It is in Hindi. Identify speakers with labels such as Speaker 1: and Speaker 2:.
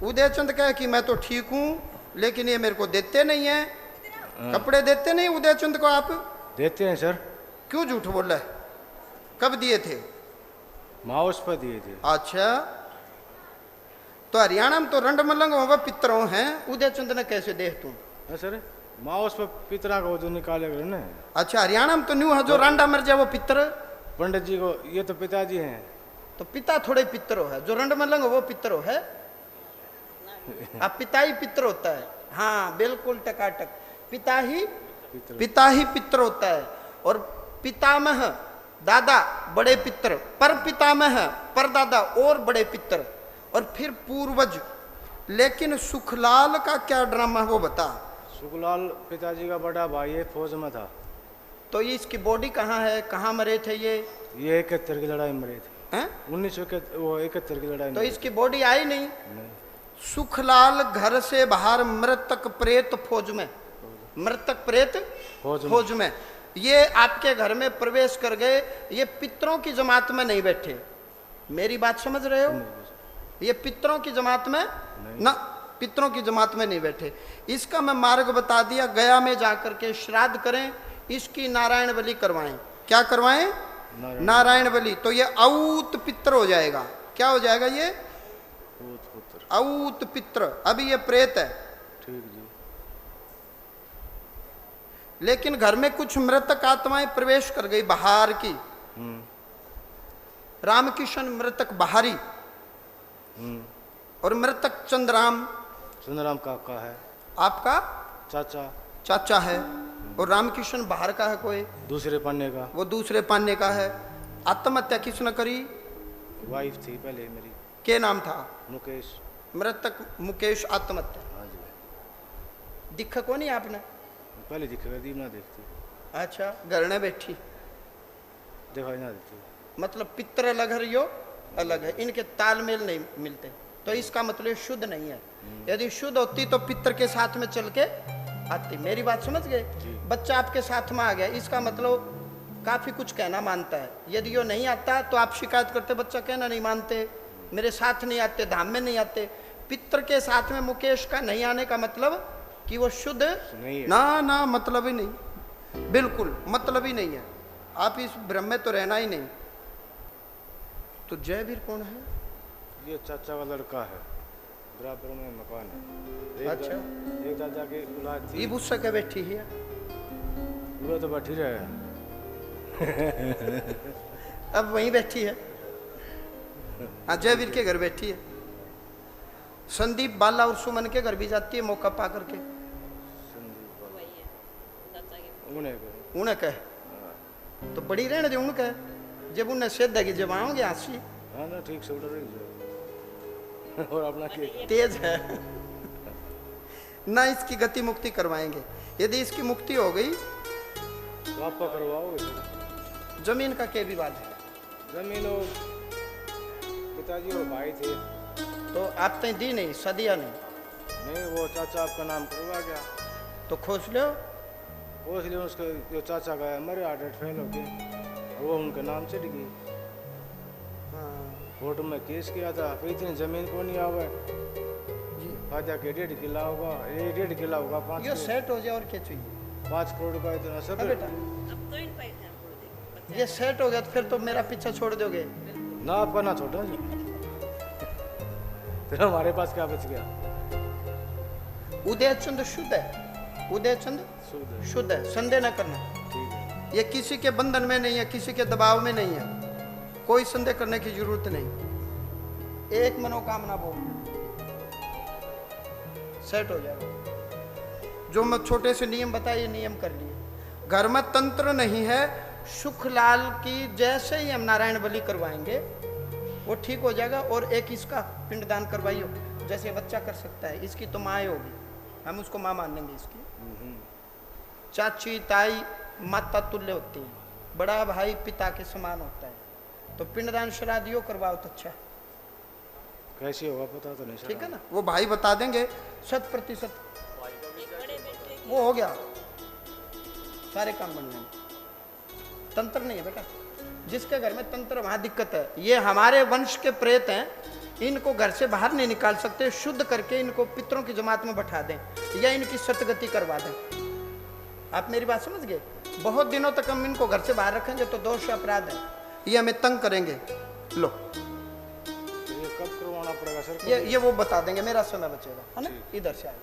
Speaker 1: उदयचंद कहे कि मैं तो ठीक हूं, लेकिन ये मेरे को देते नहीं है। कपड़े देते नहीं उदयचंद को आप?
Speaker 2: देते हैं सर।
Speaker 1: क्यों झूठ बोल रहा है? कब दिए थे?
Speaker 2: माउस पर दिए थे।
Speaker 1: अच्छा, तो हरियाणा में तो रंड मलंग हो पितरों हैं, उदयचंद ने कैसे दे तू?
Speaker 2: सर माउस पर पितरा को जो निकाले गए ना।
Speaker 1: अच्छा, हरियाणा में तो न्यू है जो रांडा मर जाए वो पितर।
Speaker 2: पंडित जी को ये तो पिताजी हैं।
Speaker 1: तो पिता थोड़े पितरो है, जो रंड मलंग हो वो पितरो है। अब पिता ही पितर होता है। हाँ बिल्कुल टकाटक, पिता ही पितर होता है। और पितामह दादा बड़े पितर, पर पितामह पर दादा और बड़े पितर, और फिर पूर्वज। लेकिन सुखलाल का क्या ड्रामा है वो बता।
Speaker 2: सुखलाल पिताजी का बड़ा भाई है, फौज में था।
Speaker 1: तो ये इसकी बॉडी कहाँ है, कहाँ मरे थे ये?
Speaker 2: 71 की लड़ाई में मरे थे। 1971 की लड़ाई में।
Speaker 1: तो इसकी बॉडी आई नहीं? सुखलाल घर से बाहर मृतक प्रेत फौज में, मृतक प्रेत फौज में। ये आपके घर में प्रवेश कर गए, ये पितरों की जमात में नहीं बैठे। मेरी बात समझ रहे हो? ये पितरों की जमात में ना, पितरों की जमात में नहीं बैठे। इसका मैं मार्ग बता दिया, गया में जाकर के श्राद्ध करें, इसकी नारायण बलि करवाएं। क्या करवाएं? नारायण बलि। तो ये औत पित्र हो जाएगा। क्या हो जाएगा ये? औत पित्र। अभी ये प्रेत है।
Speaker 2: ठीक जी।
Speaker 1: लेकिन घर में कुछ मृतक आत्माएं प्रवेश कर गई बाहर की। रामकिशन मृतक बाहरी, और मृतक चंद्राम
Speaker 2: काका है
Speaker 1: आपका, चाचा है। और रामकिशन बाहर का है कोई
Speaker 2: दूसरे पन्ने का,
Speaker 1: वो दूसरे पाने का है। आत्महत्या किसने करी?
Speaker 2: वाइफ थी पहले मेरी।
Speaker 1: क्या नाम था?
Speaker 2: मुकेश।
Speaker 1: मृतक मुकेश आत्महत्या।
Speaker 2: हाँ जी।
Speaker 1: दिखा को नहीं आपने?
Speaker 2: पहले दिखेगा दीप ना देखती।
Speaker 1: अच्छा, घर ने बैठी
Speaker 2: दिखाई ना देती।
Speaker 1: मतलब पितर अलग है, यो अलग है, इनके तालमेल नहीं मिलते। तो इसका मतलब शुद्ध नहीं है। यदि शुद्ध होती तो पितर के साथ में चल के आती। मेरी बात समझ गए? बच्चा आपके साथ में आ गया, इसका मतलब काफी कुछ कहना मानता है। यदि यो नहीं आता तो आप शिकायत करते, बच्चा कहना नहीं मानते, मेरे साथ नहीं आते, धाम में नहीं आते। पितर के साथ में मुकेश का नहीं आने का मतलब कि वो शुद्ध नहीं है। ना मतलब ही नहीं, बिल्कुल मतलब ही नहीं है। आप इस भ्रम में तो रहना ही नहीं। तो जयवीर कौन है?
Speaker 2: ये चाचा का लड़का है, बराबर में मकान है।
Speaker 1: अच्छा,
Speaker 2: एक चाचा की औलाद थी।
Speaker 1: ये बुस्सा के बैठी है?
Speaker 2: वो तो बैठी रहे।
Speaker 1: अब वहीं बैठी है। हाँ, जयवीर के घर बैठी है। संदीप बाला और सुमन के घर भी जाती है मौका पा करके। उन्हें कहे तो बड़ी रहने दे, उनके जब उन्हें सेध देगी जब आओगे आंसी।
Speaker 2: हाँ ना, ठीक से उधर रही और अपना
Speaker 1: तेज है ना, इसकी गति मुक्ति करवाएंगे। यदि इसकी मुक्ति हो गई
Speaker 2: तो आपका करवाओगे।
Speaker 1: जमीन का क्या विवाद है?
Speaker 2: जमीन और पिताजी और भाई थे,
Speaker 1: तो आप तो दी नहीं, सदिया नहीं।
Speaker 2: नहीं, वो चाचा आपका नाम करवा गया
Speaker 1: तो खोज लो।
Speaker 2: खोज लिया। उसके जो चाचा गया मरे, हार्ट फेल हो गए, वो उनके नाम चढ़ गई। कोर्ट में केस किया था, फिर इतनी जमीन को नहीं आवे जी। फायदा के 1.5 किला होगा, 1.5 किला होगा 5।
Speaker 1: ये सेट हो जाए और क्या चाहिए?
Speaker 2: 5 करोड़ का इतना सब।
Speaker 1: बेटा ये सेट हो गया तो फिर तो मेरा पीछा छोड़ दोगे
Speaker 2: ना? आपका ना छोड़ो जी, फिर हमारे पास क्या बच गया?
Speaker 1: उदयचंद शुद्ध है, उदयचंद शुद्ध है, संदेह न करना।
Speaker 2: ठीक है।
Speaker 1: ये किसी के बंधन में नहीं है, किसी के दबाव में नहीं है, कोई संदेह करने की जरूरत नहीं। एक मनोकामना बोल, सेट हो जाएगा। जो मैं छोटे से नियम बताए, ये नियम कर लिए। घर में तंत्र नहीं है, सुखलाल की जैसे ही हम नारायण बलि करवाएंगे वो ठीक हो जाएगा। और एक इसका पिंडदान करवाइयो, जैसे बच्चा कर सकता है। इसकी तो माँ होगी, हम उसको माँ मान लेंगे। इसकी चाची ताई माता तुल्य होती है, बड़ा भाई पिता के समान होता है। तो पिंडदान श्राद्ध करवाओ तो अच्छा।
Speaker 2: कैसे होगा पता तो नहीं।
Speaker 1: ठीक है ना, वो भाई बता देंगे 100%। वो हो गया, सारे काम बन जाएंगे। तंत्र नहीं है बेटा, जिसके घर में तंत्र वहां दिक्कत है। ये हमारे वंश के प्रेत हैं, इनको घर से बाहर नहीं निकाल सकते, शुद्ध करके इनको पितरों की जमात में बैठा दें या इनकी सतगति करवा दें। आप मेरी बात समझ गए? बहुत दिनों तक हम इनको घर से बाहर रखेंगे तो दोष अपराध है, ये हमें तंग करेंगे। लो
Speaker 2: ये कब करवाना पड़ेगा सर?
Speaker 1: ये वो बता देंगे, मेरा समय बचेगा, है ना? इधर से आए।